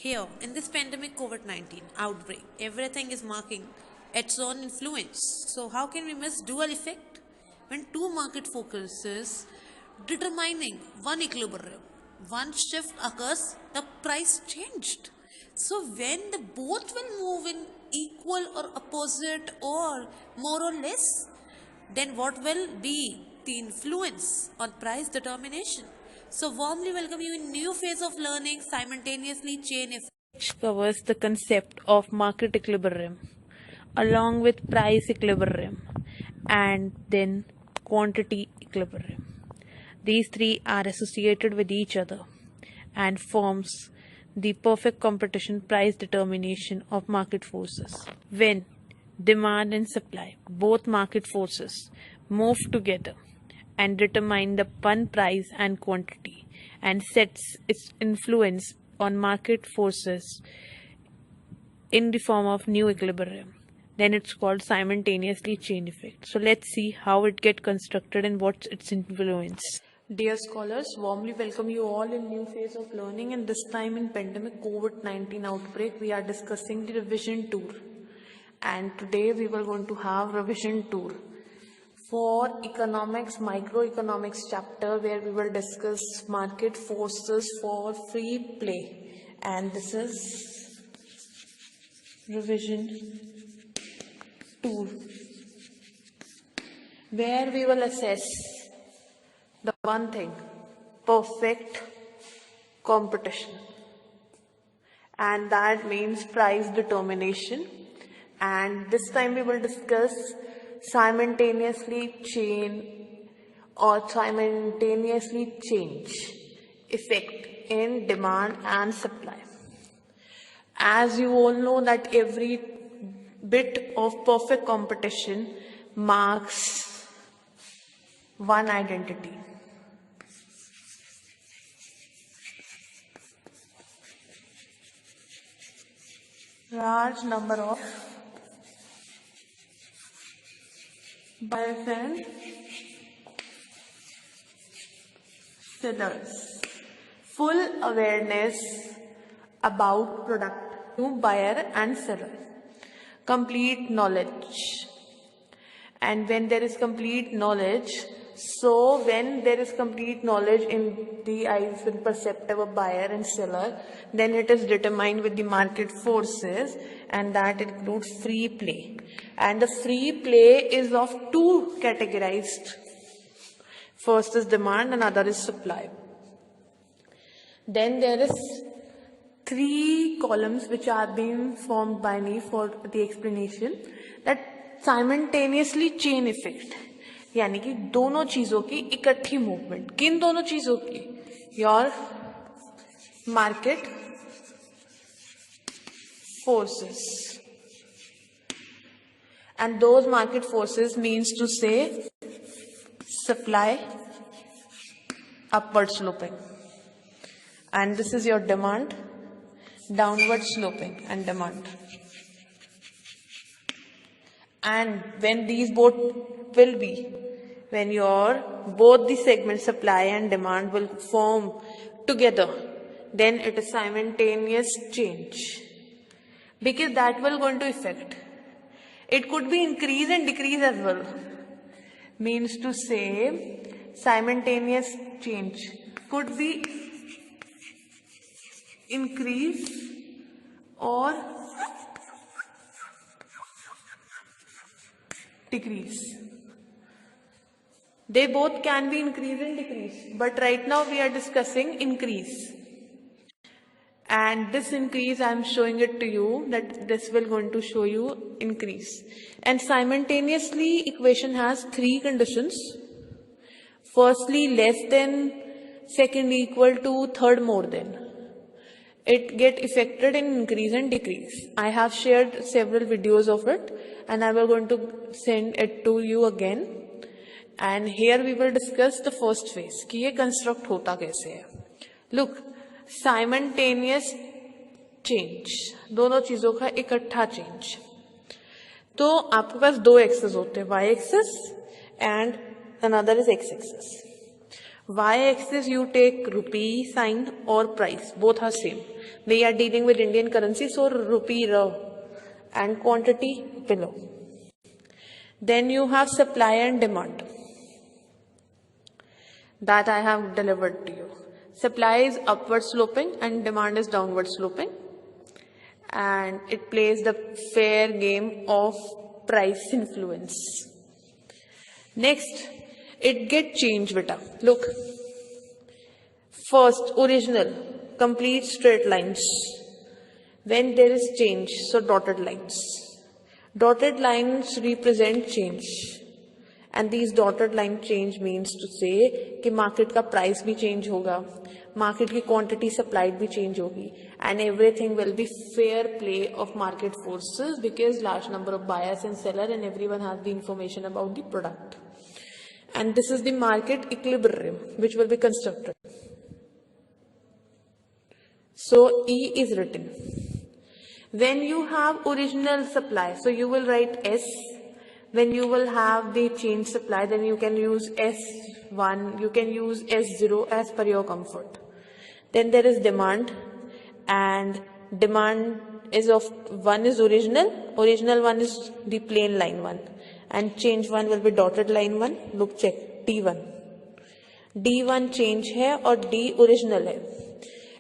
Here, in this pandemic COVID-19 outbreak, everything is marking its own influence. So, how can we miss dual effect? When two market focuses determining one equilibrium, one shift occurs, the price changed. So, when the both will move in equal or opposite or more or less, then what will be the influence on price determination? So warmly welcome you in new phase of learning simultaneously chain effect, which covers the concept of market equilibrium along with price equilibrium and then quantity equilibrium. These three are associated with each other and forms the perfect competition price determination of market forces. When demand and supply, both market forces, move together and determine the one price and quantity and sets its influence on market forces in the form of new equilibrium, then it's called simultaneously chain effect. So let's see how it get constructed and what's its influence. Dear scholars, warmly welcome you all in new phase of learning, and this time in pandemic COVID-19 outbreak we are discussing the revision tour, and today we were going to have revision tour for economics, microeconomics chapter, where we will discuss market forces for free play, and this is revision tour where we will assess the one thing, perfect competition, and that means price determination. And this time we will discuss simultaneously chain or simultaneously change effect in demand and supply. As you all know that every bit of perfect competition marks one identity. Large number of buyers and sellers. Full awareness about product to buyer and seller. Complete knowledge. And when there is complete knowledge, so when there is complete knowledge in the eyes and perceptive of buyer and seller, then it is determined with the market forces, and that includes free play. And the free play is of two categorized. First is demand and other is supply. Then there is three columns which are being formed by me for the explanation, that simultaneously chain effect, यानी कि दोनों चीजों की इकट्ठी movement. किन दोनों चीजों की? Your market forces, and those market forces means to say supply upward sloping, and this is your demand downward sloping and demand. And when these both will be, when your both the segments supply and demand will form together, then it is simultaneous change, because that will going to affect. It could be increase and decrease as well. Means to say simultaneous change could be increase or decrease. They both can be increase and decrease, but right now we are discussing increase. And this increase, I am showing it to you, that this will going to show you increase. And simultaneously equation has three conditions. Firstly, less than, second equal to, third more than. It get affected in increase and decrease. I have shared several videos of it, and I will going to send it to you again. And here we will discuss the first phase कि ये construct होता कैसे है. Look, simultaneous change, दोनों चीजों का इकट्ठा change. तो आपके पास दो एक्सेस होते हैं, y axis and another is x axis. Y-axis you take rupee sign or price, both are same. We are dealing with Indian currency, so rupee R and quantity below. Then you have supply and demand that I have delivered to you. Supply is upward sloping and demand is downward sloping, and it plays the fair game of price influence. Next, it get changed beta. Look, first original complete straight lines. When there is change, so dotted lines. Dotted lines represent change, and these dotted line change means to say कि market का price भी change होगा, market की quantity supplied भी change होगी, and everything will be fair play of market forces because large number of buyers and seller and everyone has the information about the product. And this is the market equilibrium which will be constructed. So E is written. When you have original supply, so you will write S. When you will have the change supply, then you can use S1, you can use S0 as per your comfort. Then there is demand, and demand is of one is original one is the plain line one, and change one will be dotted line one. Look, check D1 change है और D original है,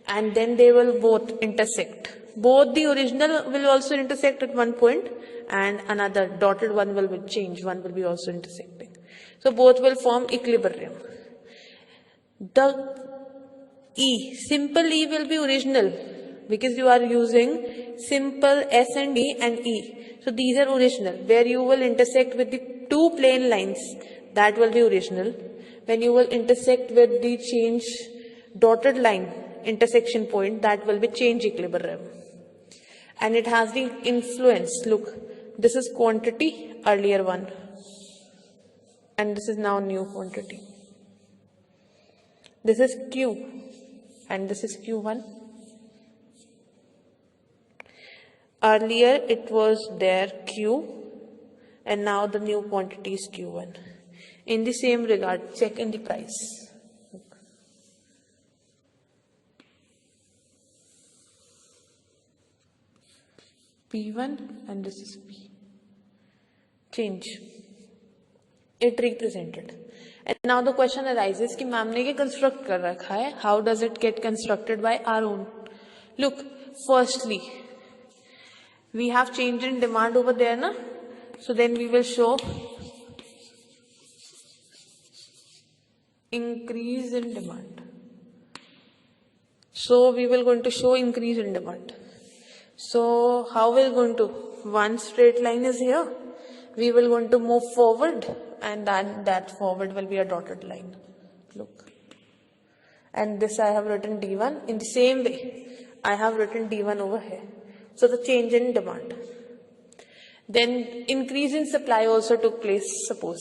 and then they will both intersect. Both the original will also intersect at one point, and another dotted one will be change one will be also intersecting. So both will form equilibrium. The E, simple E will be original because you are using simple S and D and E. So these are original. Where you will intersect with the two plain lines, that will be original. When you will intersect with the change dotted line intersection point, that will be change equilibrium. And it has the influence. Look, this is quantity, earlier one, and this is now new quantity. This is Q, and this is Q1. Earlier it was there Q, and now the new quantity is Q1. In the same regard, check in the price. P1 and this is P. Change. It represented. And now the question arises कि ma'am ने ये construct कर रखा है. How does it get constructed by our own? Look, firstly, we have change in demand over there, na? So then we will show increase in demand. So we will going to show increase in demand. So how we are going to? One straight line is here. We will going to move forward, and then that forward will be a dotted line. Look. And this I have written D1. In the same way, I have written D1 over here. So the change in demand. Then increase in supply also took place, suppose.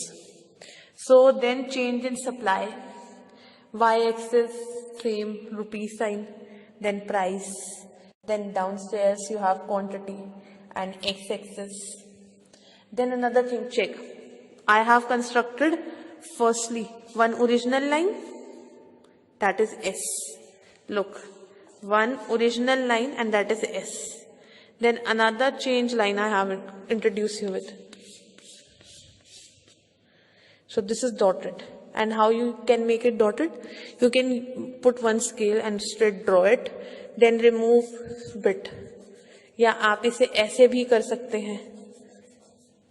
So then change in supply. Y-axis, same rupee sign. Then price. Then downstairs you have quantity and x-axis. Then another thing, check. I have constructed firstly one original line, that is S. Look, one original line and that is S. Then another change line I have introduced you with. So this is dotted. And how you can make it dotted? You can put one scale and straight draw it. Then remove bit. या आप इसे ऐसे भी कर सकते हैं.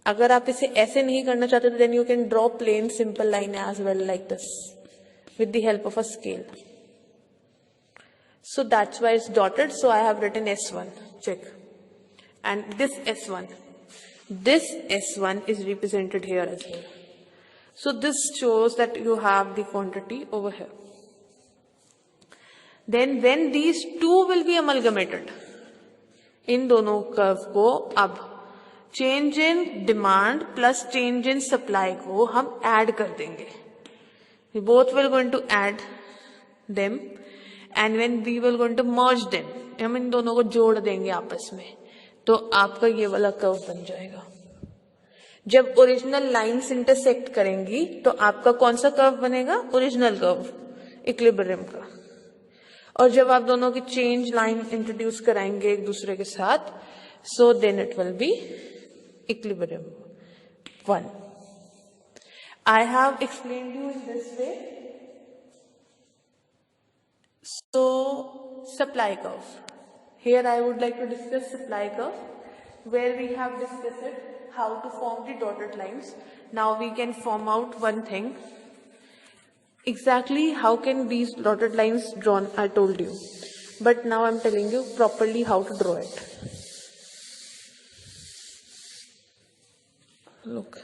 अगर आप इसे ऐसे नहीं करना चाहते तो then you can draw plain simple line as well like this with the help of a scale. So that's why it's dotted. So I have written S1. Check. And this S1 is represented here as well. So this shows that you have the quantity over here. Then when these two will be amalgamated, इन दोनों curve को अब change in demand plus change in supply को हम add कर देंगे. Both will going to add them and when we will going to merge them, हम इन दोनों को जोड़ देंगे आपस में, तो आपका ये वाला कर्व बन जाएगा. जब ओरिजिनल लाइंस इंटरसेक्ट करेंगी तो आपका कौन सा कर्व बनेगा? Original curve. इक्विलिब्रियम का। और जब आप दोनों की चेंज लाइन इंट्रोड्यूस कराएंगे एक दूसरे के साथ, so then it will be equilibrium 1. I have explained you in this way. So, supply curve. Here I would like to discuss supply curve, where we have discussed it, how to form the dotted lines. Now we can form out one thing. Exactly how can these dotted lines drawn, I told you. But now I'm telling you properly how to draw it. Look.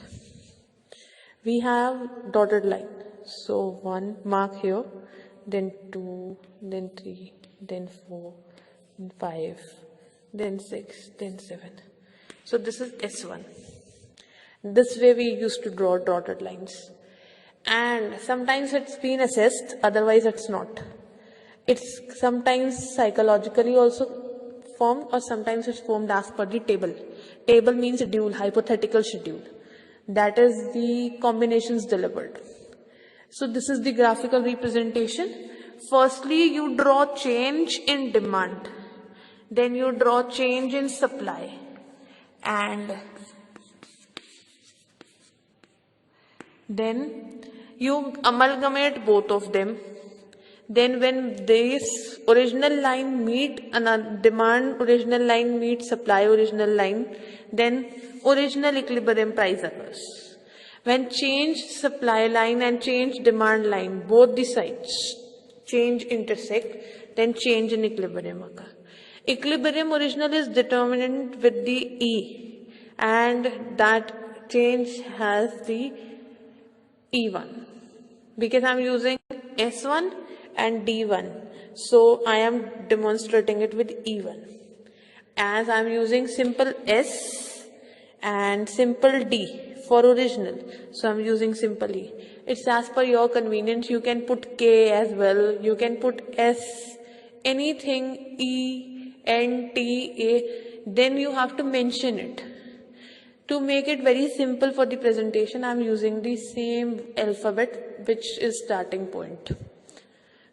We have dotted line. So 1 mark here, then 2, then 3, then 4, then 5, then 6, then 7. So this is S1. This way we used to draw dotted lines. And sometimes it's been assessed, otherwise it's not. It's sometimes psychologically also formed, or sometimes it's formed as per the table. Table means schedule, hypothetical schedule. That is the combinations delivered. So this is the graphical representation. Firstly, you draw change in demand. Then you draw change in supply. And then you amalgamate both of them. Then when this original line meet demand original line meet supply original line, then original equilibrium price occurs. When change supply line and change demand line, both the sides change intersect, then change in equilibrium occur. Equilibrium original is determinant with the E, and that change has the E1. Because I'm using S1 and D1, so I am demonstrating it with E1. As I'm using simple S and simple D for original, so I'm using simple E. It's as per your convenience. You can put K as well, you can put S, anything, E, N, T, A, then you have to mention it. To make it very simple for the presentation, I'm using the same alphabet, which is starting point.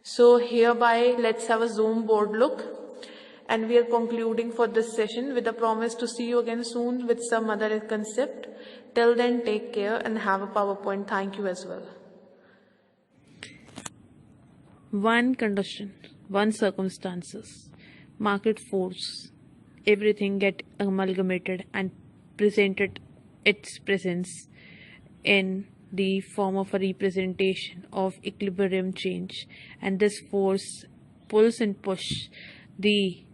So hereby, let's have a Zoom board look. And we are concluding for this session with a promise to see you again soon with some other concept. Till then, take care and have a PowerPoint. Thank you as well. One condition, one circumstances, market force, everything get amalgamated and presented its presence in the form of a representation of equilibrium change, and this force pulls and push the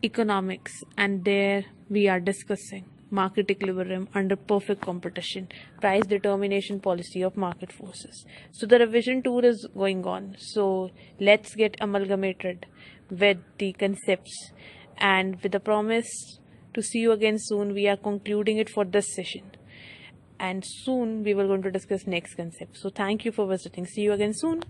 economics, and there we are discussing market equilibrium under perfect competition, price determination policy of market forces. So the revision tour is going on, so let's get amalgamated with the concepts, and with the promise to see you again soon, we are concluding it for this session, and soon we will going to discuss next concept. So thank you for visiting. See you again soon.